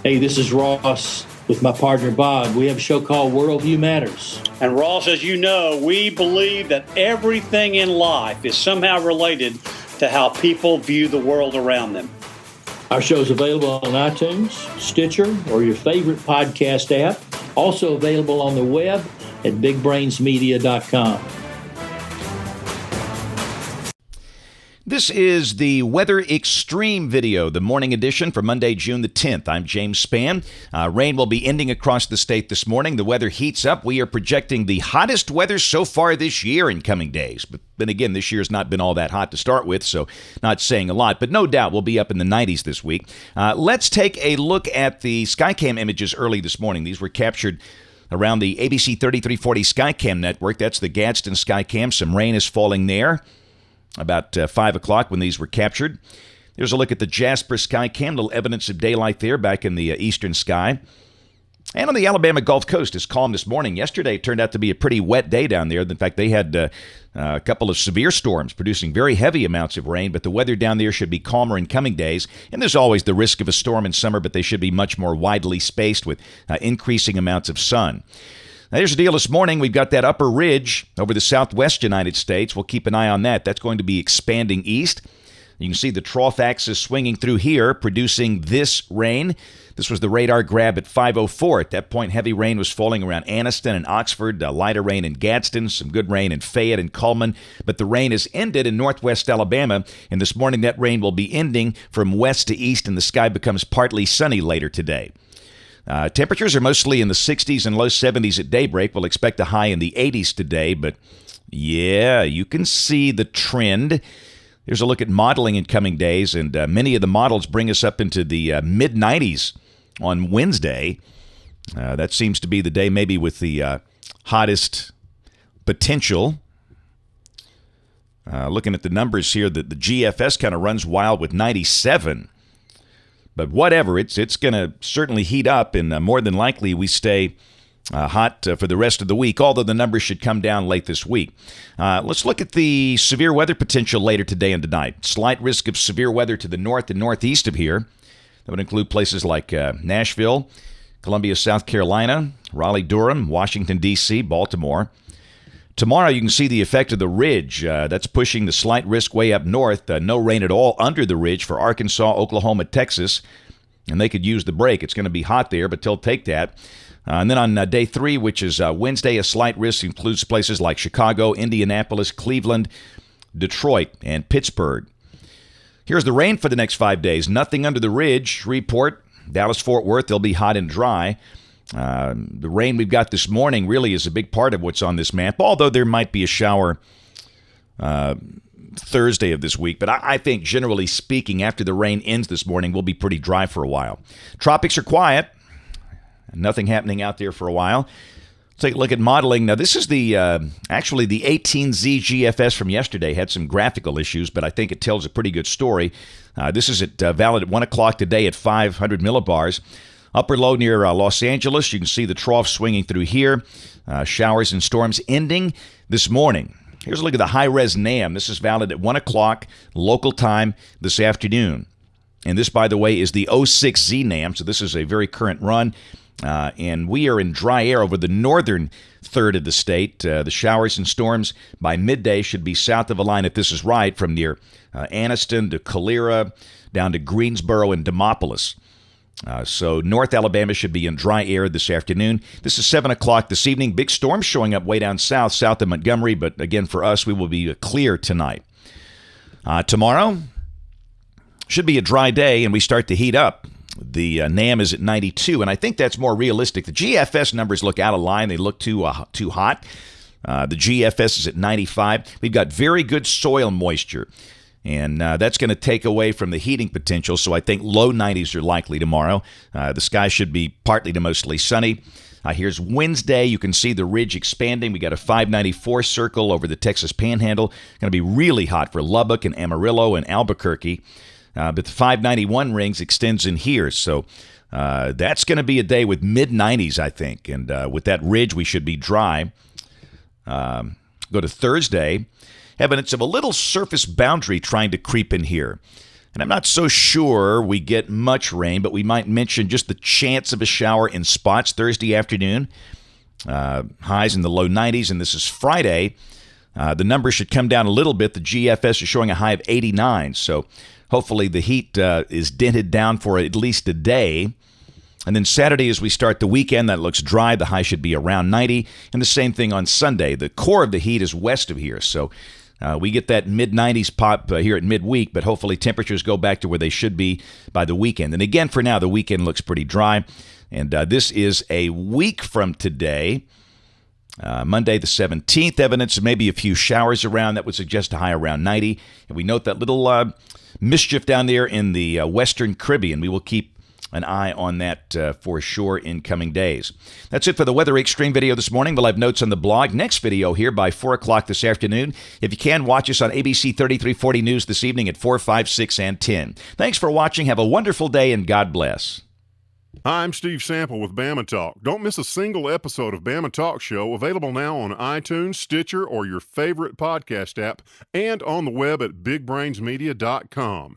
Hey, this is Ross with my partner Bob. We have a show called Worldview Matters. And Ross, as you know, we believe that everything in life is somehow related to how people view the world around them. Our show is available on iTunes, Stitcher, or your favorite podcast app. Also available on the web at bigbrainsmedia.com. This is the Weather Xtreme video, the morning edition for Monday, June the 10th. I'm James Spann. Rain will be ending across the state this morning. The weather heats up. We are projecting the hottest weather so far this year in coming days. But then again, this year has not been all that hot to start with, so not saying a lot. But no doubt we'll be up in the 90s this week. Let's take a look at the Skycam images early this morning. These were captured around the ABC 3340 Skycam network. That's the Gadsden Skycam. Some rain is falling there about 5 o'clock when these were captured. There's a look at the Jasper Skycam, little evidence of daylight there back in the eastern sky. And on the Alabama Gulf Coast, it's calm this morning. Yesterday turned out to be a pretty wet day down there. In fact, they had a couple of severe storms producing very heavy amounts of rain, but the weather down there should be calmer in coming days. And there's always the risk of a storm in summer, but they should be much more widely spaced with increasing amounts of sun. Now, here's the deal this morning. We've got that upper ridge over the southwest United States. We'll keep an eye on that. That's going to be expanding east. You can see the trough axis swinging through here, producing this rain. This was the radar grab at 5:04. At that point, heavy rain was falling around Anniston and Oxford, lighter rain in Gadsden, some good rain in Fayette and Cullman. But the rain has ended in northwest Alabama, and this morning that rain will be ending from west to east, and the sky becomes partly sunny later today. Temperatures are mostly in the 60s and low 70s at daybreak. We'll expect a high in the 80s today, but yeah, you can see the trend. There's a look at modeling in coming days, and many of the models bring us up into the mid-90s on Wednesday. That seems to be the day maybe with the hottest potential. Looking at the numbers here, the GFS kind of runs wild with 97. But whatever, it's going to certainly heat up, and more than likely we stay hot for the rest of the week, although the numbers should come down late this week. Let's look at the severe weather potential later today and tonight. Slight risk of severe weather to the north and northeast of here. That would include places like Nashville, Columbia, South Carolina, Raleigh-Durham, Washington, D.C., Baltimore. Tomorrow you can see the effect of the ridge. That's pushing the slight risk way up north. No rain at all under the ridge for Arkansas, Oklahoma, Texas. And they could use the break. It's going to be hot there, but they'll take that. And then on day 3, which is Wednesday, a slight risk includes places like Chicago, Indianapolis, Cleveland, Detroit, and Pittsburgh. Here's the rain for the next 5 days. Nothing under the ridge. Shreveport, Dallas-Fort Worth, they'll be hot and dry. The rain we've got this morning really is a big part of what's on this map, although there might be a shower Thursday of this week. But I think, generally speaking, after the rain ends this morning, we'll be pretty dry for a while. Tropics are quiet. Nothing happening out there for a while. Let's take a look at modeling. Now, this is actually the 18Z GFS from yesterday. Had some graphical issues, but I think it tells a pretty good story. This is valid at 1 o'clock today at 500 millibars. Upper low near Los Angeles. You can see the trough swinging through here. Showers and storms ending this morning. Here's a look at the high-res NAM. This is valid at 1 o'clock local time this afternoon. And this, by the way, is the 06Z NAM, so this is a very current run. And we are in dry air over the northern third of the state. The showers and storms by midday should be south of a line, if this is right, from near Anniston to Calera down to Greensboro and Demopolis. So North Alabama should be in dry air this afternoon. This is 7 o'clock this evening. Big storm showing up way down south of Montgomery. But again, for us, we will be clear tonight. Tomorrow should be a dry day, and we start to heat up. The NAM is at 92, and I think that's more realistic. The GFS numbers look out of line. They look too hot. The GFS is at 95. We've got very good soil moisture. And that's going to take away from the heating potential, so I think low 90s are likely tomorrow. The sky should be partly to mostly sunny. Here's Wednesday. You can see the ridge expanding. We got a 594 circle over the Texas Panhandle. Going to be really hot for Lubbock and Amarillo and Albuquerque. But the 591 rings extends in here, so that's going to be a day with mid-90s, I think. And with that ridge, we should be dry. Go to Thursday. Evidence of a little surface boundary trying to creep in here. And I'm not so sure we get much rain, but we might mention just the chance of a shower in spots Thursday afternoon. Highs in the low 90s, and this is Friday. The numbers should come down a little bit. The GFS is showing a high of 89, so hopefully the heat is dented down for at least a day. And then Saturday, as we start the weekend, that looks dry. The high should be around 90, and the same thing on Sunday. The core of the heat is west of here, so we get that mid-90s pop here at midweek, but hopefully temperatures go back to where they should be by the weekend. And again, for now, the weekend looks pretty dry. And this is a week from today, Monday the 17th, evidence of maybe a few showers around. That would suggest a high around 90. And we note that little mischief down there in the Western Caribbean. We will keep an eye on that for sure in coming days. That's it for the Weather Xtreme video this morning. We'll have notes on the blog. Next video here by 4 o'clock this afternoon. If you can, watch us on ABC 3340 News this evening at 4, 5, 6, and 10. Thanks for watching. Have a wonderful day, and God bless. Hi, I'm Steve Sample with Bama Talk. Don't miss a single episode of Bama Talk Show, available now on iTunes, Stitcher, or your favorite podcast app, and on the web at bigbrainsmedia.com.